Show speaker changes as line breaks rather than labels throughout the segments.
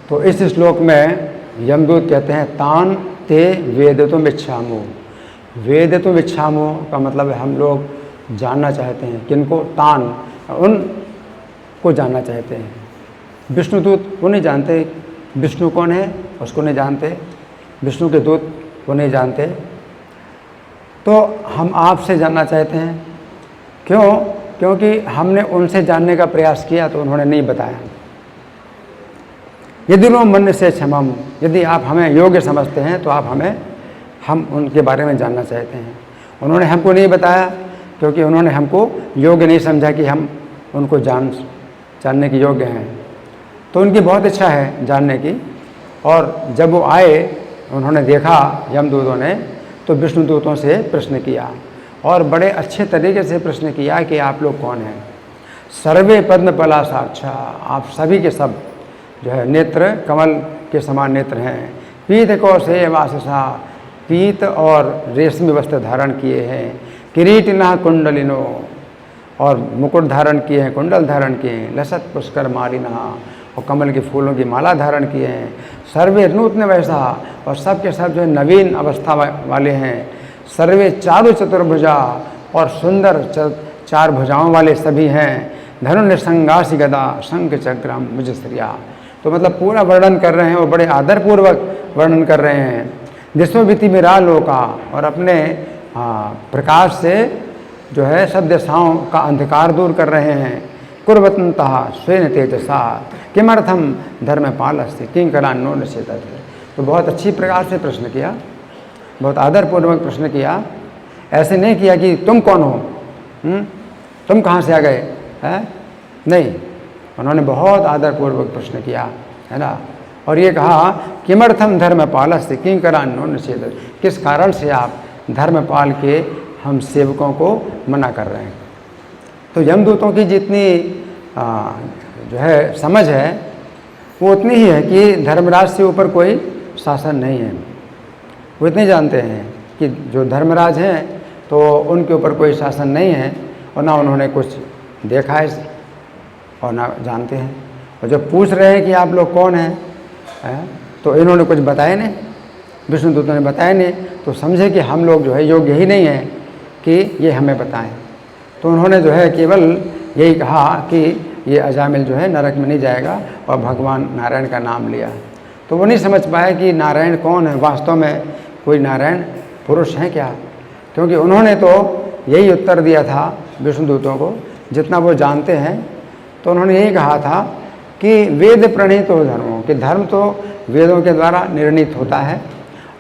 तो इस श्लोक में यमदूत कहते हैं तान ते वेदितुम इच्छामो। वेदितुम इच्छामो का मतलब है हम लोग जानना चाहते हैं। किनको? तान, उन को जानना चाहते हैं। विष्णुदूत वो नहीं जानते विष्णु कौन है, उसको नहीं जानते, विष्णु के दूत वो नहीं जानते। तो हम आपसे जानना चाहते हैं। क्यों? क्योंकि हमने उनसे जानने का प्रयास किया तो उन्होंने नहीं बताया। यदि लो मन से क्षमम, यदि आप हमें योग्य समझते हैं तो आप हम उनके बारे में जानना चाहते हैं। उन्होंने हमको नहीं बताया क्योंकि उन्होंने हमको योग्य नहीं समझा कि हम उनको जानने के योग्य हैं। तो उनकी बहुत इच्छा है जानने की। और जब वो आए, उन्होंने देखा यमदूतों ने, तो विष्णुदूतों से प्रश्न किया और बड़े अच्छे तरीके से प्रश्न किया कि आप लोग कौन हैं। सर्वे पद्म पला साक्षा, आप सभी के सब जो है नेत्र कमल के समान नेत्र हैं। पीत कौशे वाससा, पीत और रेशमी वस्त्र धारण किए हैं। किरीटिना कुंडलिनो, और मुकुट धारण किए हैं, कुंडल धारण किए हैं। लसत पुष्कर मालिना, और कमल के फूलों की माला धारण किए हैं। सर्वे नूतन वैसा, और सब के सब जो है नवीन अवस्था वाले हैं। सर्वे चारु चतुर्भुजा, और सुंदर चार भुजाओं वाले सभी हैं। धनुर्निसंगासी गदा शंख चक्रम मुजस्रिया। तो मतलब पूरा वर्णन कर रहे हैं और बड़े आदरपूर्वक वर्णन कर रहे हैं। दिशोभिति मेरा लोका, और अपने प्रकाश से जो है सब दिशाओं का अंधकार दूर कर रहे हैं। कुर्वतंतः स्वेन तेजसा किमर्थम धर्मपालस्य किंकरान्नो निषेधत। तो बहुत अच्छी प्रकार से प्रश्न किया, बहुत आदरपूर्वक प्रश्न किया। ऐसे नहीं किया कि तुम कौन हो, तुम कहाँ से आ गए हैं, नहीं। उन्होंने बहुत आदरपूर्वक प्रश्न किया, है ना। और ये कहा किमर्थम धर्मपालस्य किंकरान्नो निषेधत, किस कारण से आप धर्मपाल के हम सेवकों को मना कर रहे हैं। तो यमदूतों की जितनी जो है समझ है वो उतनी ही है कि धर्मराज से ऊपर कोई शासन नहीं है। वो इतने जानते हैं कि जो धर्मराज हैं तो उनके ऊपर कोई शासन नहीं है, और ना उन्होंने कुछ देखा है और ना जानते हैं। और जब पूछ रहे हैं कि आप लोग कौन हैं, तो इन्होंने कुछ बताया नहीं, विष्णुदूतों ने बताया नहीं, तो समझे कि हम लोग जो है योग्य ही नहीं हैं कि ये हमें बताएं। तो उन्होंने जो है केवल यही कहा कि ये अजामिल जो है नरक में नहीं जाएगा, और भगवान नारायण का नाम लिया। तो वो नहीं समझ पाए कि नारायण कौन है, वास्तव में कोई नारायण पुरुष हैं क्या। क्योंकि उन्होंने तो यही उत्तर दिया था विष्णुदूतों को जितना वो जानते हैं। तो उन्होंने यही कहा था कि वेद प्रणीत हो धर्मों, कि धर्म तो वेदों के द्वारा निर्णीत होता है,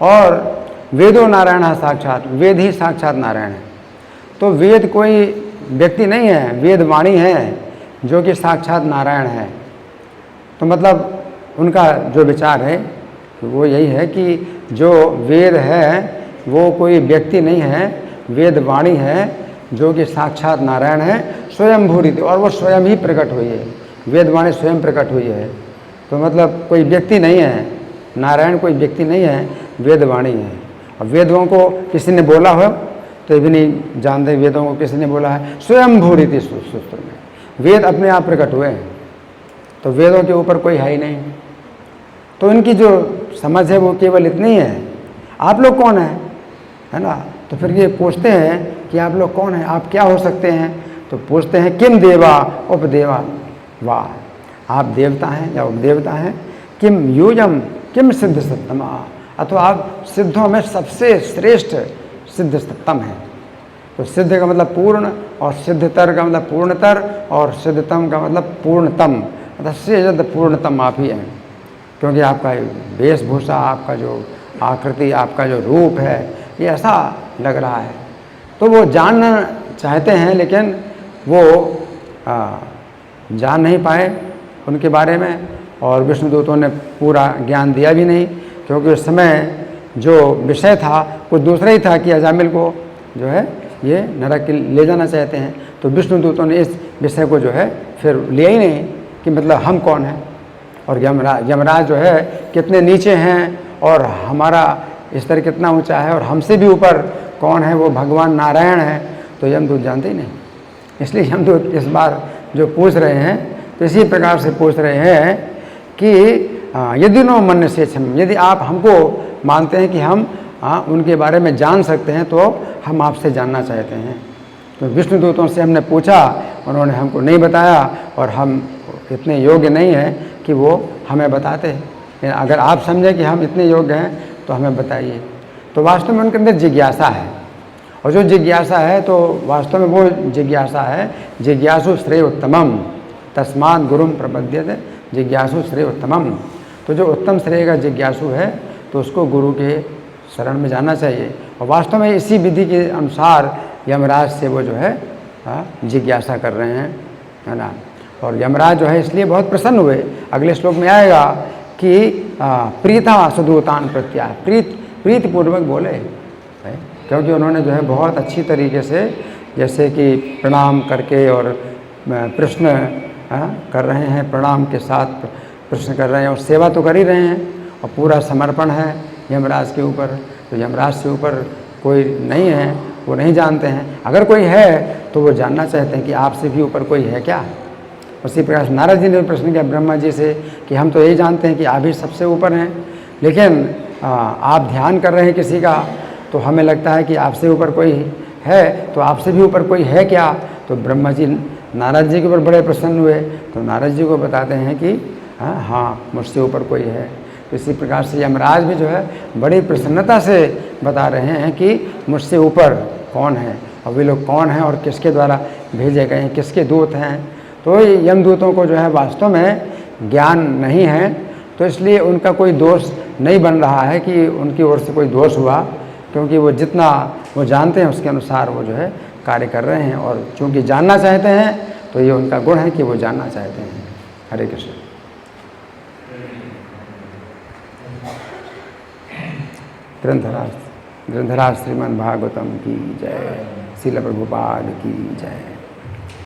और वेदो नारायण साक्षात, वेद ही साक्षात नारायण है। तो वेद कोई व्यक्ति नहीं है, वेद वाणी है जो कि साक्षात नारायण है। तो मतलब उनका जो विचार है वो यही है कि जो वेद है वो कोई व्यक्ति नहीं है, वेद वाणी है जो कि साक्षात नारायण है, स्वयं भूरित, और वो स्वयं ही प्रकट हुई है। वेदवाणी स्वयं प्रकट हुई है। तो मतलब कोई व्यक्ति नहीं है, नारायण कोई व्यक्ति नहीं है, वेदवाणी है। और वेदों को किसी ने बोला हो तो ये भी नहीं जानते वेदों को किसी ने बोला है। स्वयं भूरित सूत्र में वेद अपने आप प्रकट हुए हैं, तो वेदों के ऊपर कोई है ही नहीं। तो इनकी जो समझ है वो केवल इतनी है, आप लोग कौन हैं, है ना। तो फिर ये पूछते हैं कि आप लोग कौन हैं, आप क्या हो सकते हैं। तो पूछते हैं किम देवा उपदेवा वाह, आप देवता हैं या उपदेवता हैं। किम यूयम किम सिद्ध सप्तमा, अथवा आप सिद्धों में सबसे श्रेष्ठ सिद्ध सप्तम है। तो सिद्ध का मतलब पूर्ण, और सिद्धतर का मतलब पूर्णतर, और सिद्धतम का मतलब पूर्णतम, मतलब श्रेष्ठ पूर्णतम आप ही हैं। क्योंकि आपका वेशभूषा, आपका जो आकृति, आपका जो रूप है, ये ऐसा लग रहा है। तो वो जानना चाहते हैं लेकिन वो जान नहीं पाए उनके बारे में, और विष्णुदूतों ने पूरा ज्ञान दिया भी नहीं। क्योंकि उस समय जो विषय था कुछ दूसरा ही था कि अजामिल को जो है ये नरक ले जाना चाहते हैं। तो विष्णुदूतों ने इस विषय को जो है फिर लिया ही नहीं कि मतलब हम कौन हैं, और यमराज जो है कितने नीचे हैं, और हमारा स्तर कितना ऊंचा है, और हमसे भी ऊपर कौन है, वो भगवान नारायण है। तो यमदूत जानते ही नहीं। इसलिए यमदूत इस बार जो पूछ रहे हैं तो इसी प्रकार से पूछ रहे हैं कि यदि नो मन से क्षम, यदि आप हमको मानते हैं कि हम उनके बारे में जान सकते हैं तो हम आपसे जानना चाहते हैं। तो विष्णु दूतों से हमने पूछा, उन्होंने हमको नहीं बताया और हम इतने योग्य नहीं हैं कि वो हमें बताते हैं। अगर आप समझें कि हम इतने योग्य हैं तो हमें बताइए। तो वास्तव में उनके अंदर जिज्ञासा है, और जो जिज्ञासा है तो वास्तव में वो जिज्ञासा है, जिज्ञासु श्रेय उत्तमम तस्मात् गुरुम प्रपद्यते जिज्ञासु श्रेय उत्तमम। तो जो उत्तम श्रेय का जिज्ञासु है तो उसको गुरु के शरण में जाना चाहिए। और वास्तव में इसी विधि के अनुसार यमराज से वो जो है जिज्ञासा कर रहे हैं, है ना। और यमराज जो है इसलिए बहुत प्रसन्न हुए। अगले श्लोक में आएगा कि प्रीता सुदूतान प्रत्या, प्रीतिपूर्वक बोले, क्योंकि उन्होंने जो है बहुत अच्छी तरीके से जैसे कि प्रणाम करके और प्रश्न कर रहे हैं, प्रणाम के साथ प्रश्न कर रहे हैं और सेवा तो कर ही रहे हैं और पूरा समर्पण है यमराज के ऊपर। तो यमराज से ऊपर कोई नहीं है, वो नहीं जानते हैं। अगर कोई है तो वो जानना चाहते हैं कि आपसे भी ऊपर कोई है क्या। उसी प्रकार नारद जी ने प्रश्न किया ब्रह्मा जी से कि हम तो यही जानते हैं कि आप ही सबसे ऊपर हैं, लेकिन आप ध्यान कर रहे हैं किसी का तो हमें लगता है कि आपसे ऊपर कोई है, तो आपसे भी ऊपर कोई है क्या। तो ब्रह्मा जी नारद जी के ऊपर बड़े प्रसन्न हुए, तो नारद जी को बताते हैं कि हाँ मुझसे ऊपर कोई है। तो इसी प्रकार से यमराज भी जो है बड़ी प्रसन्नता से बता रहे हैं कि मुझसे ऊपर कौन है और वे लोग कौन हैं और किसके द्वारा भेजे गए हैं, किसके दूत हैं। तो यमदूतों को जो है वास्तव में ज्ञान नहीं है, तो इसलिए उनका कोई दोष नहीं बन रहा है कि उनकी ओर से कोई दोष हुआ, क्योंकि वो जितना वो जानते हैं उसके अनुसार वो जो है कार्य कर रहे हैं। और चूँकि जानना चाहते हैं तो ये उनका गुण है कि वो जानना चाहते हैं। हरे कृष्ण। ग्रंथराज श्रीमद् भागवतम की जय, श्रील प्रभुपाद की जय।